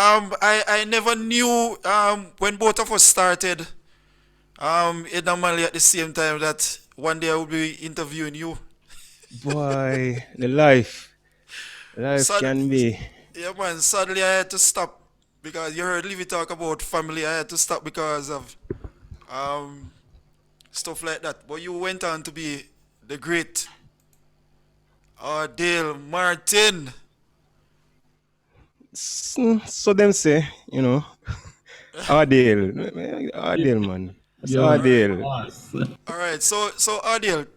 I never knew when both of us started it normally at the same time that one day I will be interviewing you. Boy, the life Sad, can be. yeah, man. Sadly, I had to stop because you heard Livy talk about family. I had to stop because of um stuff like that. But you went on to be the great Audale Martin. So them say, Adele, Adele, man. That's Yo, All right, Adele. boss. all right. So Audale,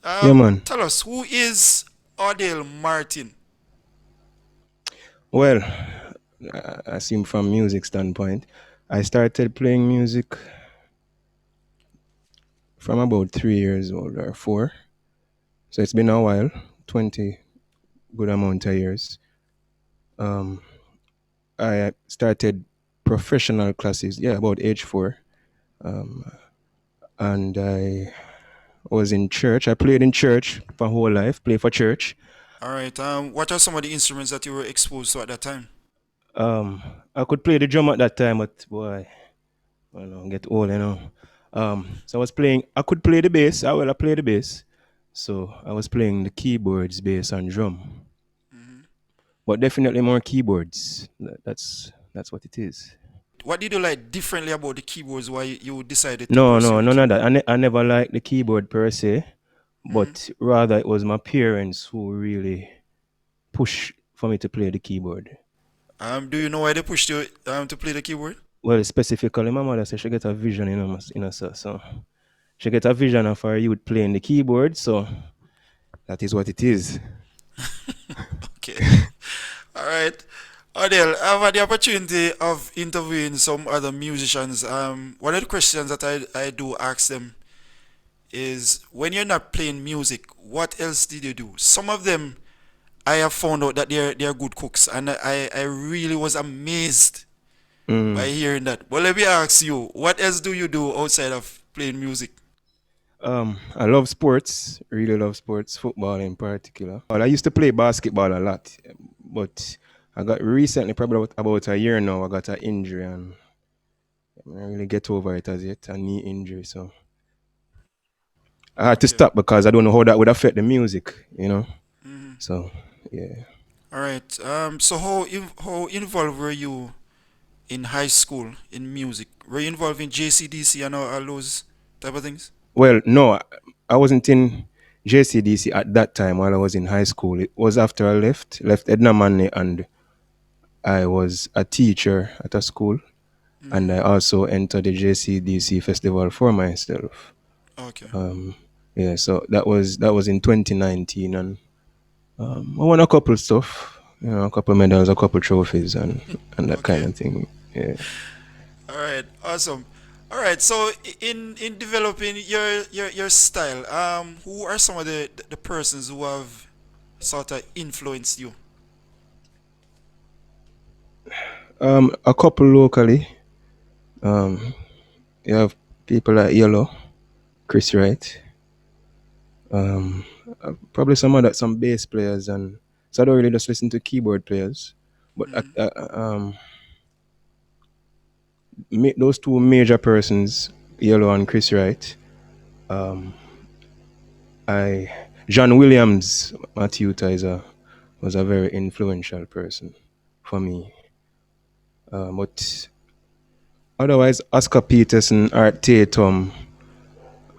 Yeah, man. tell us who is Audale Martin? Well, I see from music standpoint, I started playing music from about 3 years old or four. So it's been a while, 20 good amount of years. Um, I started professional classes, yeah, about age four. Um, and I was in church. I played in church for whole life, play for church. All right. What are some of the instruments that you were exposed to at that time? Um, I could play the drum at that time, but boy, I don't know, get old. So I was playing. I could play the bass. I play the bass. So I was playing the keyboards, bass, and drum. Hmm. But definitely more keyboards. That's what it is. What did you like differently about the keyboards? Why you decided to No, pursue no, the none of that. keyboard? I never liked the keyboard per se, Hmm. but rather it was my parents who really pushed for me to play the keyboard. Do you know why they pushed you to play the keyboard? Well, specifically, my mother said she get a vision so she get a vision of her youth playing the keyboard, so that is what it is. Okay. All right. Adele, I've had the opportunity of interviewing some other musicians. One of the questions that I do ask them is when you're not playing music, what else did you do? Some of them I have found out that they're good cooks, and I really was amazed by Mm. hearing that. But let me ask you, what else do you do outside of playing music? I love sports, really love sports, football in particular. I used to play basketball a lot, but I got recently, probably about a year now, I got an injury and I didn't really get over it as yet, a knee injury. So I had to Okay. stop because I don't know how that would affect the music. Hmm. So yeah. All right. So how involved were you in high school in music? Were you involved in JCDC and all those type of things? Well, no, I wasn't in JCDC at that time while I was in high school. It was after I left Edna Manley, and I was a teacher at a school, and Hmm. I also entered the JCDC festival for myself. Okay. Um, yeah, so that was in 2019, and I won a couple stuff, a couple medals, a couple trophies, and that kind Okay. of thing. Yeah. All right. Awesome. All right. So in developing your style, who are some of the persons who have sort of influenced you? A couple locally. Um, you have people like Yellow, Chris Wright. Um, Probably some bass players, and so I don't really just listen to keyboard players, but Hmm. those two major persons, Yellow and Chris Wright. Um, I John Williams, my tutor, was a very influential person for me. But otherwise, Oscar Peterson, Art Tatum,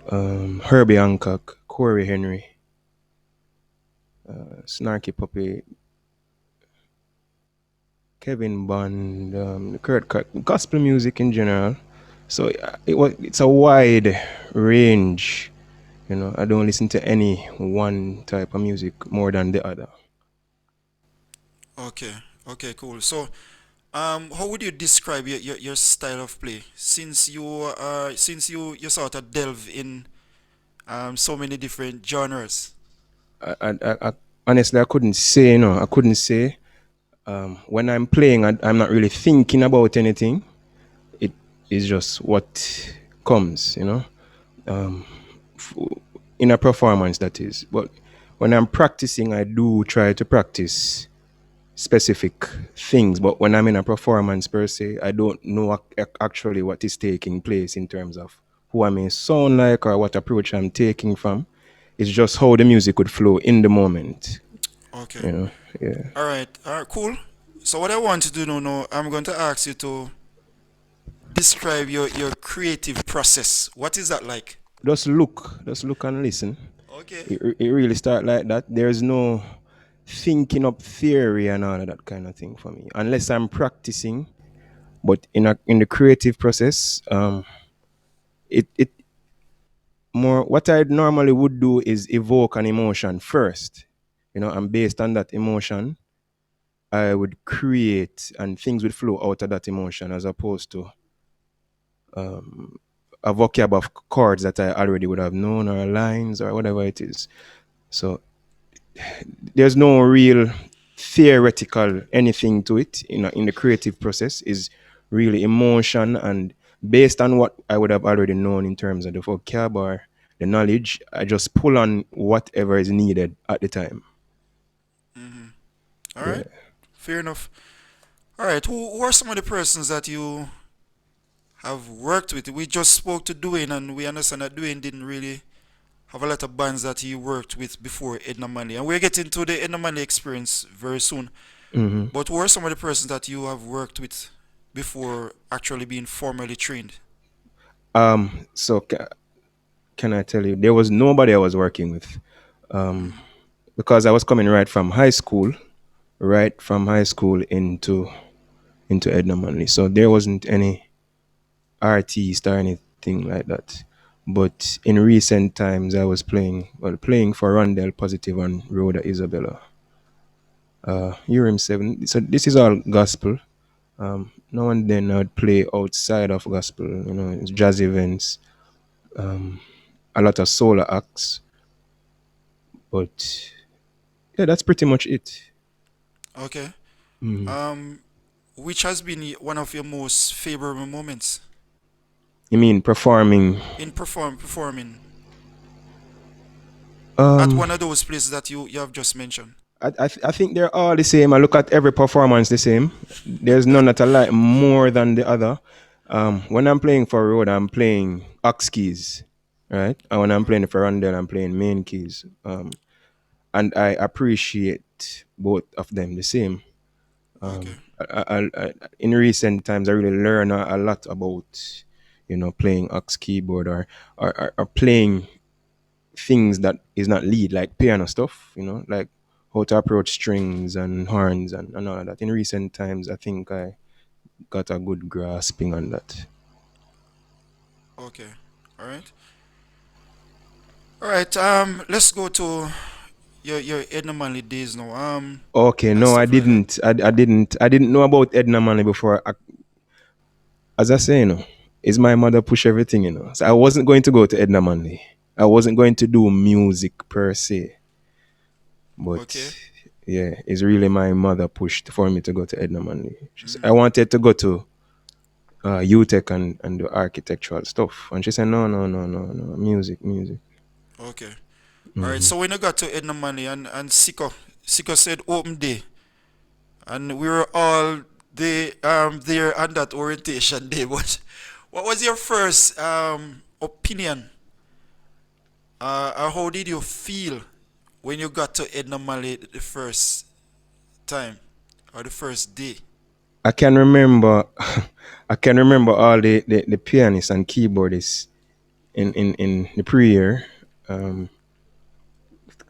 Herbie Hancock, Corey Henry, Snarky Puppy, Kevin Bond, Kurt Cut, gospel music in general. So it's a wide range. I don't listen to any one type of music more than the other. Okay. Okay. Cool. So how would you describe your style of play since you sort of delve in so many different genres? I honestly I couldn't say. I couldn't say. When I'm playing, I'm not really thinking about anything. It is just what comes. Um, f- in a performance that is. But when I'm practicing, I do try to practice specific things. But when I'm in a performance per se, I don't know actually what is taking place in terms of who I may sound like or what approach I'm taking from. It's just how the music would flow in the moment, Okay. you know. Yeah. All right. All right. Cool. So what I want to do now, I'm going to ask you to describe your creative process. What is that like? Just look and listen. Okay. It really start like that. There's no thinking up theory and all of that kind of thing for me, unless I'm practicing. But in the creative process, it more what I normally would do is evoke an emotion first, and based on that emotion, I would create and things would flow out of that emotion as opposed to a vocab of chords that I already would have known or lines or whatever it is. So there's no real theoretical anything to it in the creative process. Is really emotion, and based on what I would have already known in terms of the vocab or the knowledge, I just pull on whatever is needed at the time. Mm-hmm. All Yeah. right. Fair enough. All right. Who are some of the persons that you have worked with? We just spoke to Dwayne, and we understand that Dwayne didn't really have a lot of bands that he worked with before Edna Manley. And we're getting to the Edna Manley experience very soon. Hmm. But who are some of the persons that you have worked with before actually being formally trained? So can I tell you, there was nobody I was working with, um, Mm-hmm. because I was coming right from high school into Edna Manley. So there wasn't any artist or anything like that. But in recent times, I was playing for Rondell Positive and Rhoda Isabella. Urim 7. So this is all gospel. Now and then I'd play outside of gospel, it's jazz events, a lot of solo acts. But yeah, that's pretty much it. Okay. Mhm. Um, which has been one of your most favorable moments You mean performing? in performing at Um, one of those places that you have just mentioned? I think they're all the same. I look at every performance the same. There's none that I like more than the other. When I'm playing for road, I'm playing ox keys, right? And when I'm playing for rondel, I'm playing main keys. And I appreciate both of them the same. Okay. In recent times, I really learn a lot about, playing ox keyboard or playing things that is not lead, like piano stuff, like how to approach strings and horns and all of that. In recent times, I think I got a good grasping on that. Okay. All right. All right. Let's go to your Edna Manley days now. Okay, And no, I stuff like that. didn't. I didn't know about Edna Manley before. As I say, is my mother push everything, So I wasn't going to go to Edna Manley. I wasn't going to do music per se, but Okay. yeah, it's really my mother pushed for me to go to Edna Manley. I Mm, wanted to go to UTech and do architectural stuff. And she said, no, no, no, no, no, music, music. okay. All right. Hmm. So when you got to Edna Manley and Siko said open day, and we were all there on that orientation day. But what was your first opinion? Or how did you feel when you got to Edna Manley the first time or the first day? I can remember, I can remember all the pianists and keyboardists in the pre-year. Um,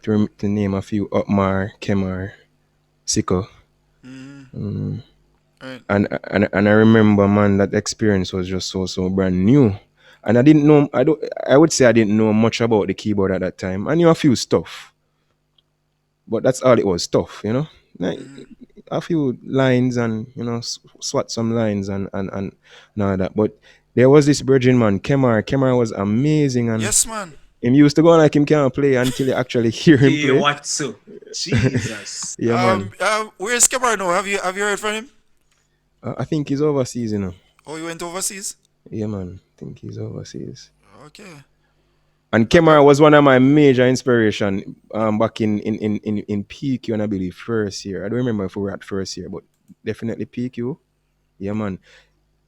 to name a few, Upmar, Kemar, Siko. Mm, Mm. right. And I remember, man, that experience was just so brand new. And I didn't know, I would say I didn't know much about the keyboard at that time. I knew a few stuff, but that's all it was, stuff, like Mm. a few lines and swat some lines and all that. But there was this virgin man, Kemar was amazing, and Yes, man. him used to go on like him can't play until you actually hear him Yeah, play. what so? Jesus. Yeah, man. Where's Cameron now? Have you heard from him? I think he's overseas. Oh, he went overseas. Yeah, man, I think he's overseas. Okay. And I, I, Kemar was one of my major inspiration back in PQ and I believe first year. I don't remember if we were at first year, but definitely PQ. Yeah, man.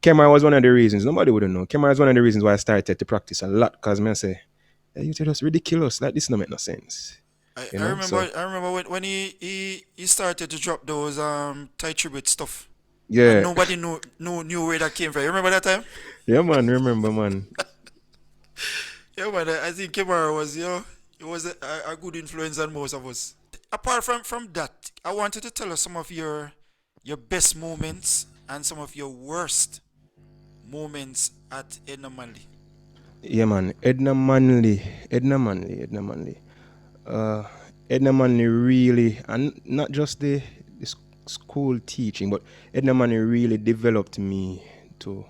Kemar was one of the reasons. Nobody wouldn't know. Kemar is one of the reasons why I started to practice a lot. Because I say, hey, you tell us ridiculous. Like this don't make no sense. You I know? remember So I remember when he started to drop those Thai tribute stuff, and yeah. nobody knew where that came from. You remember that time? Yeah, man, remember, man. Yeah, man. I think Kimara was, he was a good influence on most of us. Apart from that, I wanted to tell us some of your best moments and some of your worst moments at Enamali. Yeah, man. Edna Manley. Edna Manley. Edna Manley. Uh, Edna Manley really, and not just the school teaching, but Edna Manley really developed me to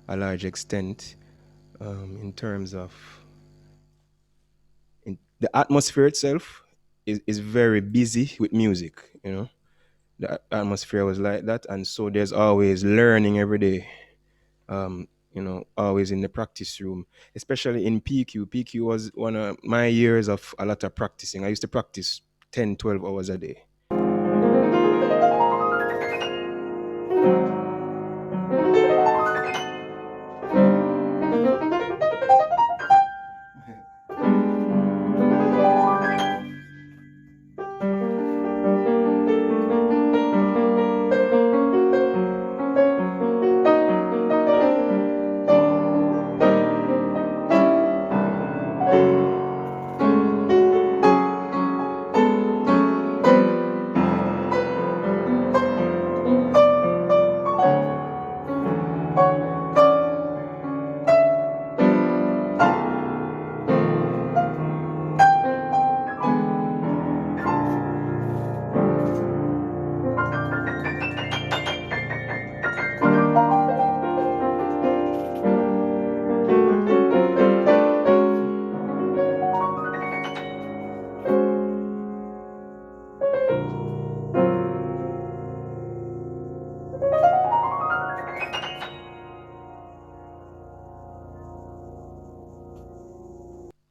a large extent in terms of the atmosphere itself is very busy with music, you know. The atmosphere was like that, and so there's always learning every day. Always in the practice room, especially in PQ. PQ was one of my years of a lot of practicing. I used to practice 10, 12 hours a day.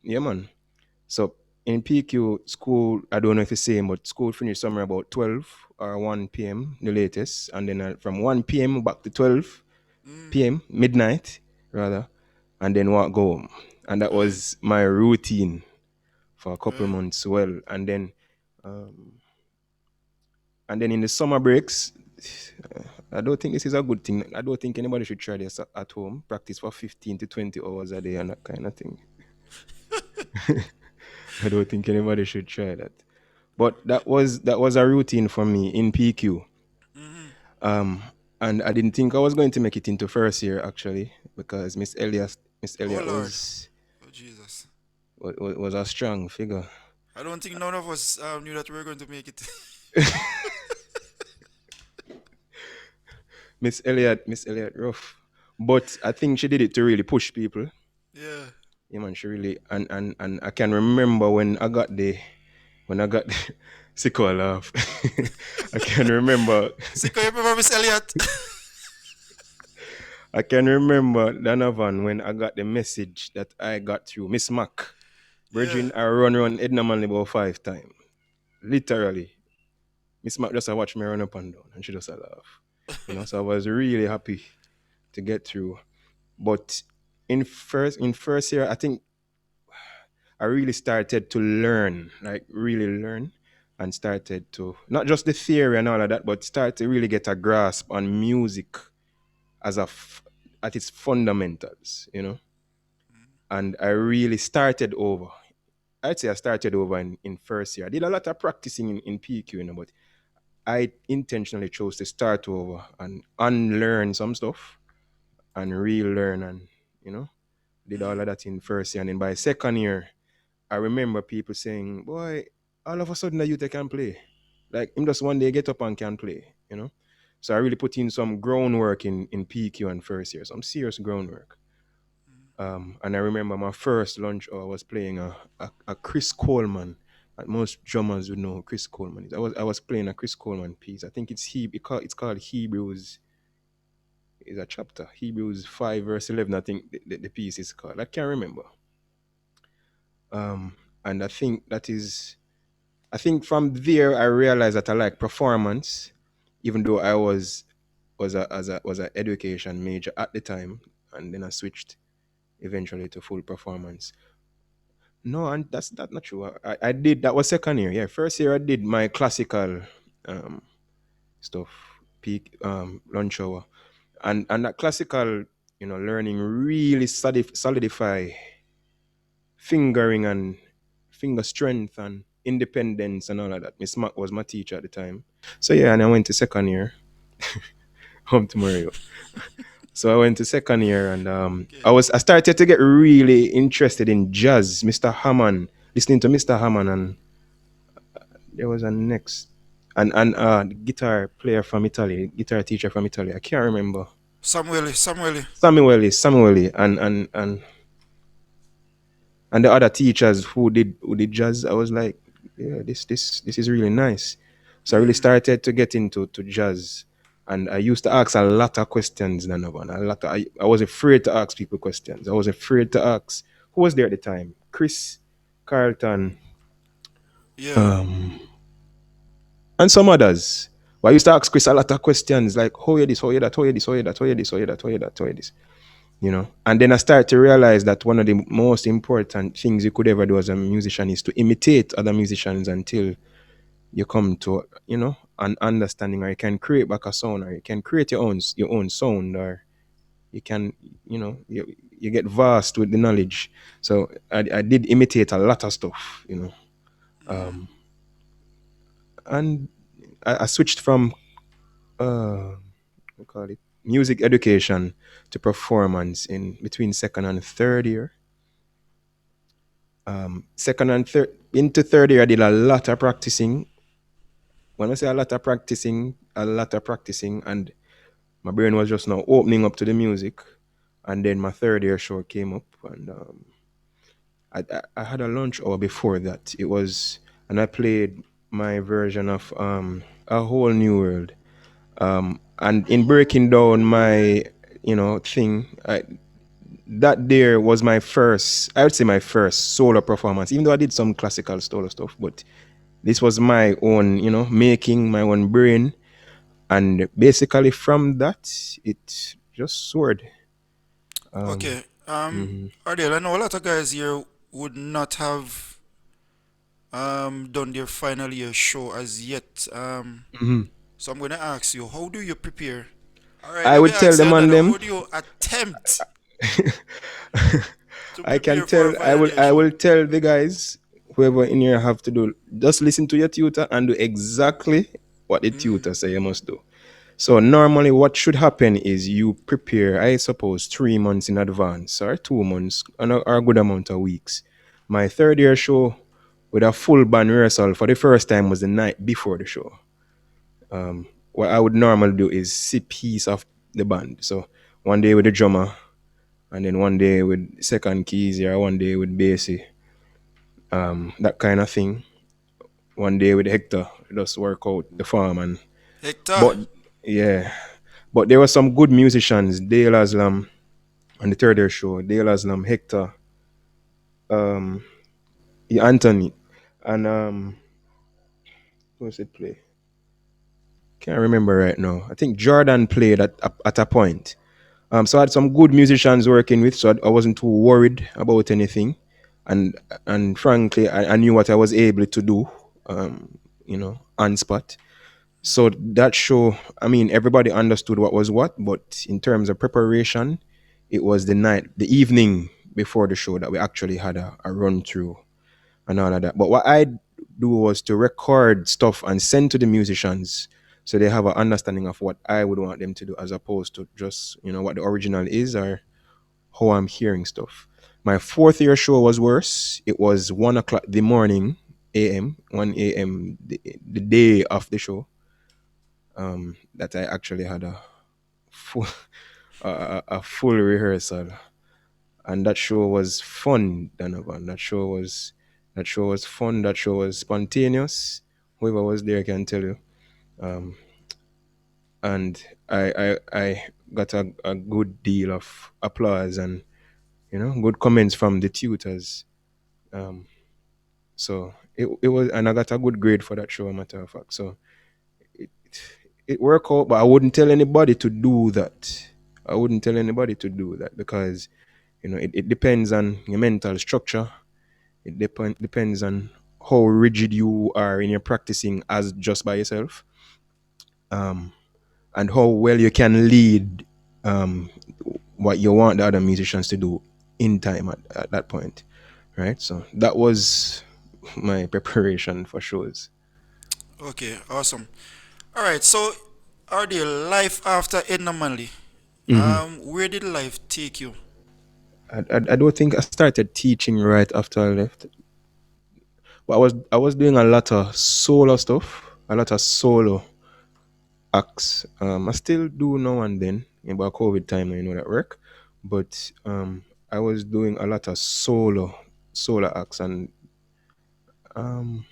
Yeah, man. So in PQ school, I don't know if it's the same, but school finished somewhere about 12 or 1 p.m. the latest, and then from 1 p.m. back to 12 p.m. midnight rather, and then walk go home. And that Right, was my routine for a couple right. months. Well, and then in the summer breaks, I don't think this is a good thing. I don't think anybody should try this at home. Practice for 15 to 20 hours a day and that kind of thing. I don't think anybody should try that. But that was a routine for me in PQ. Mm-hmm. Um, and I didn't think I was going to make it into first year actually because Miss Oh Elliot Lord, was oh Jesus. was a strong figure. I don't think none of us knew that we were going to make it. Miss Elliot rough. But I think she did it to really push people. Yeah. Yeah, man, she really and I can remember when I got sick of laugh. I can remember Sicko, you remember Miss Elliot? I can remember Donovan when I got the message that I got through Miss Mac. Yeah. Virgin I run Edna Manley about 5 times. Literally. Miss Mac just watch me run up and down and she just a laugh. So I was really happy to get through. But in first year, I think I really started to learn, like really learn, and started to not just the theory and all of that, but start to really get a grasp on music as at its fundamentals. And I really started over. I'd say I started over in first year. I did a lot of practicing in PQ, but I intentionally chose to start over and unlearn some stuff and relearn and you know did all Mm, of that in first year. And then by second year, I remember people saying, "Boy, all of a sudden the youth they can play. Like him just one day get up and can play." So I really put in some groundwork in PQ and first year, some serious groundwork. And I remember my first lunch hour I was playing a Chris Coleman. And most drummers would know who Chris Coleman is. I was playing a Chris Coleman piece. I think it's called Hebrews is a chapter. Hebrews 5 verse 11, I think the piece is called. I can't remember. Um, and I think from there I realized that I like performance, even though I was a education major at the time, and then I switched eventually to full performance. No, and that's not true. I did that was second year. Yeah, first year I did my classical um, stuff, peak lunch hour, and that classical learning really solidify fingering and finger strength and independence and all of that. Miss Mac was my teacher at the time. So yeah, and I went to second year, home to Mario. So I went to second year and Okay. I started to get really interested in jazz, Mr. Hammond, listening to Mr. Hammond, and there was a next and guitar player from Italy, guitar teacher from Italy. I can't remember. Samuel. Samueli, and the other teachers who did jazz. I was like, yeah, this is really nice. So I really Mm, started to get into to jazz, and I used to ask a lot of questions. Donovan, I was afraid to ask people questions. I was afraid to ask who was there at the time. Chris, Carlton, yeah. um, and some others. But I used to ask Chris a lot of questions like, how you this, how you that, how you this, how you that, how you this, how you that, how you that, how you this. And then I started to realize that one of the most important things you could ever do as a musician is to imitate other musicians until you come to an understanding, or you can create back a sound, or you can create your own sound, or you can you get vast with the knowledge. So I did imitate a lot of stuff, Mm, um, and I switched from we call it music education to performance in between second and third year. Second and third into third year, I did a lot of practicing. When I say a lot of practicing, and my brain was just now opening up to the music. And then my third year show came up, and I had a lunch hour before that. And I played my version of a whole new world. And in breaking down my thing, that there was my first, I would say my first solo performance, even though I did some classical solo stuff, but this was my own, making my own brain. And basically from that, it just soared. Um, okay. mhm, Ardell, I know a lot of guys here would not have done their final year show as yet. mhm. So I'm gonna ask you, how do you prepare? All right, I let me would tell ask you them on another. them. How do you attempt to I can prepare for tell. a final year I show? will tell the guys, whoever in here have to do. Just listen to your tutor and do exactly what the Mm, tutor say you must do. So normally, what should happen is you prepare. I suppose 3 months in advance, or 2 months, or a good amount of weeks. My third year show with a full band rehearsal for the first time was the night before the show. What I would normally do is see piece of the band. So one day with the drummer, and then one day with second keys, or one day with bassy, that kind of thing. One day with Hector, just work out the farm. Hector. But yeah, but there were some good musicians, Dale Aslam on the third year show, Dale Aslam, Hector, um, yeah, Anthony, and who was it play? Can't remember right now. I think Jordan played at a point. So I had some good musicians working with, so I wasn't too worried about anything, and and frankly, I knew what I was able to do, on spot. So that show, I mean, everybody understood what was what, but in terms of preparation, it was the evening before the show that we actually had a run through and all of that. But what I do was to record stuff and send to the musicians so they have an understanding of what I would want them to do, as opposed to just what the original is or how I'm hearing stuff. My fourth year show was worse. It was 1 o'clock the morning, AM, 1 a.m. The day of the show. That I actually had full a full rehearsal, and that show was fun, Donovan. That show was fun. That show was spontaneous. Whoever was there can tell you. Um, and I got a good deal of applause and good comments from the tutors. Um, so it was, and I got a good grade for that show, matter of fact. So it it worked out, but I wouldn't tell anybody to do that. I wouldn't tell anybody to do that because it depends on your mental structure. It depends on how rigid you are in your practicing as just by yourself, um, and how well you can lead um, what you want the other musicians to do in time at that point, right? So that was my preparation for shows. Okay, awesome. All right, so are there life after Edna Manley? Hmm. Where did life take you? I don't think I started teaching right after I left, but I was doing a lot of solo stuff, a lot of solo acts. I still do now and then about COVID time, that work, but I was doing a lot of solo acts, and um,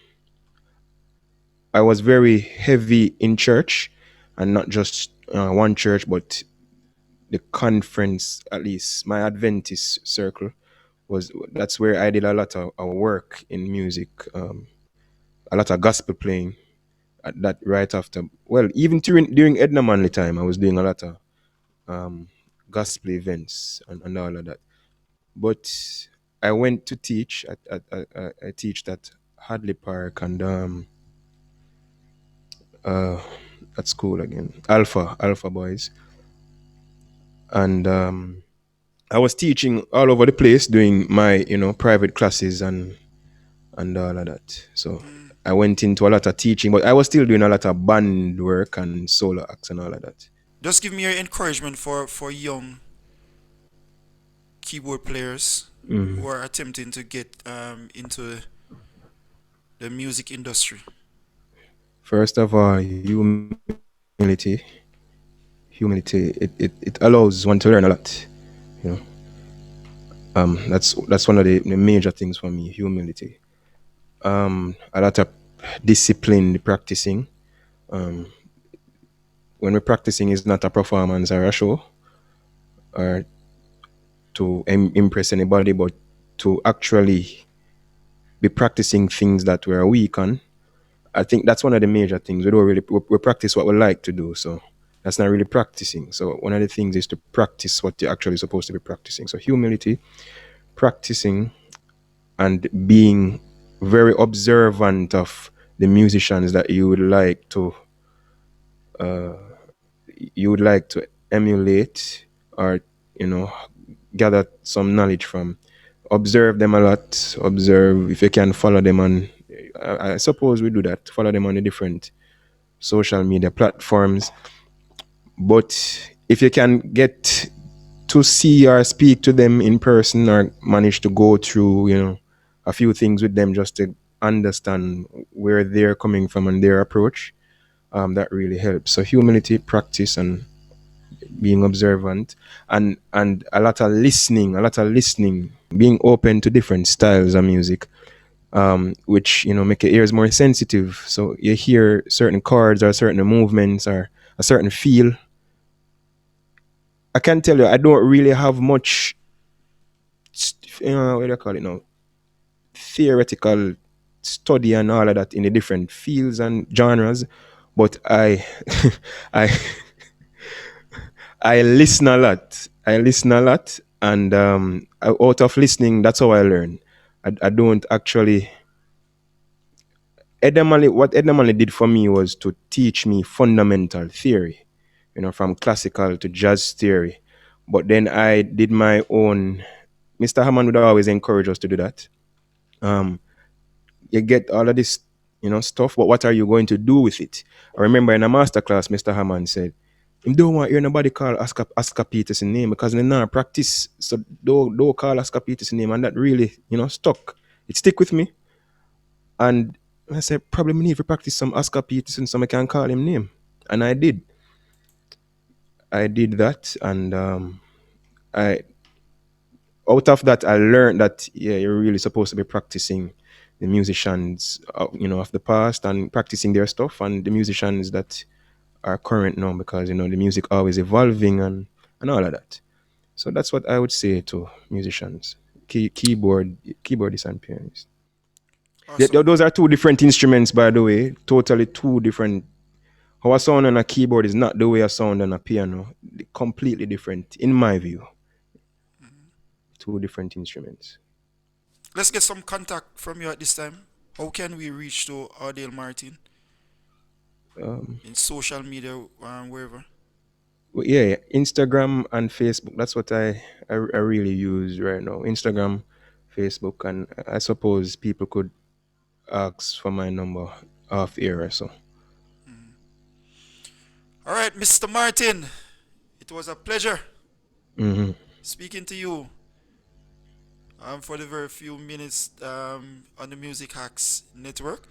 I was very heavy in church, and not just one church, but the conference, at least my Adventist circle was that's where I did a lot of work in music, a lot of gospel playing at that right after. Well, even during Edna Manley time, I was doing a lot of um, gospel events and all of that. But I went to teach. I teach at Hadley Park and uh, at school again, Alpha Boys, and I was teaching all over the place, doing my private classes and all of that. So Mm, I went into a lot of teaching, but I was still doing a lot of band work and solo acts and all of that. just give me your encouragement for young keyboard players Mm. who are attempting to get into the music industry. First of all, humility. Humility. It allows one to learn a lot. You know, that's one of the major things for me. Humility. A lot of disciplined practicing. Um, when we're practicing, is not a performance or a show or to impress anybody, but to actually be practicing things that we're weak on. I think that's one of the major things. We don't really we practice what we like to do, so that's not really practicing. So one of the things is to practice what you're actually supposed to be practicing. So humility, practicing, and being very observant of the musicians that you would like to emulate or you know gather some knowledge from. Observe them a lot. Observe if you can follow them on. I suppose we do that. Follow them on the different social media platforms. But if you can get to see or speak to them in person or manage to go through, a few things with them just to understand where they're coming from and their approach, that really helps. So humility, practice, and being observant, and a lot of listening, being open to different styles of music, which make your ears more sensitive. So you hear certain chords or certain movements or a certain feel. I can tell you, I don't really have much, what do you call it now, theoretical study and all of that in the different fields and genres, but I I listen a lot. I listen a lot, and out of listening, that's how I learn. I don't actually. What Edamale did for me was to teach me fundamental theory, from classical to jazz theory. But then I did my own. Mr. Hammond would always encourage us to do that. Um, you get all of this, stuff, but what are you going to do with it? I remember in a master class, Mr. Hammond said, "You don't want to hear nobody call Oscar Peterson name because they not practice. So don't call Oscar Peterson name." And that really, stuck. It stick with me. And I said, probably me need to practice some Oscar Peterson so I can call him name. And I did. I did that. And I out of that, I learned that, yeah, you're really supposed to be practicing the musicians, of the past and practicing their stuff and the musicians that are current now because, the music always evolving and all of that. So that's what I would say to musicians. keyboardist and pianist. Awesome. Those are two different instruments, by the way. Totally two different. How a sound on a keyboard is not the way a sound on a piano. Completely different, in my view. Two different instruments. Let's get some contact from you at this time. How can we reach to Audale Martin Um, in social media, wherever? yeah, Instagram and Facebook. That's what I really use right now. Instagram, Facebook, and I suppose people could ask for my number off air or so. All right, Mr. Martin, it was a pleasure Hmm. speaking to you for the very few minutes on the Music Hacks Network.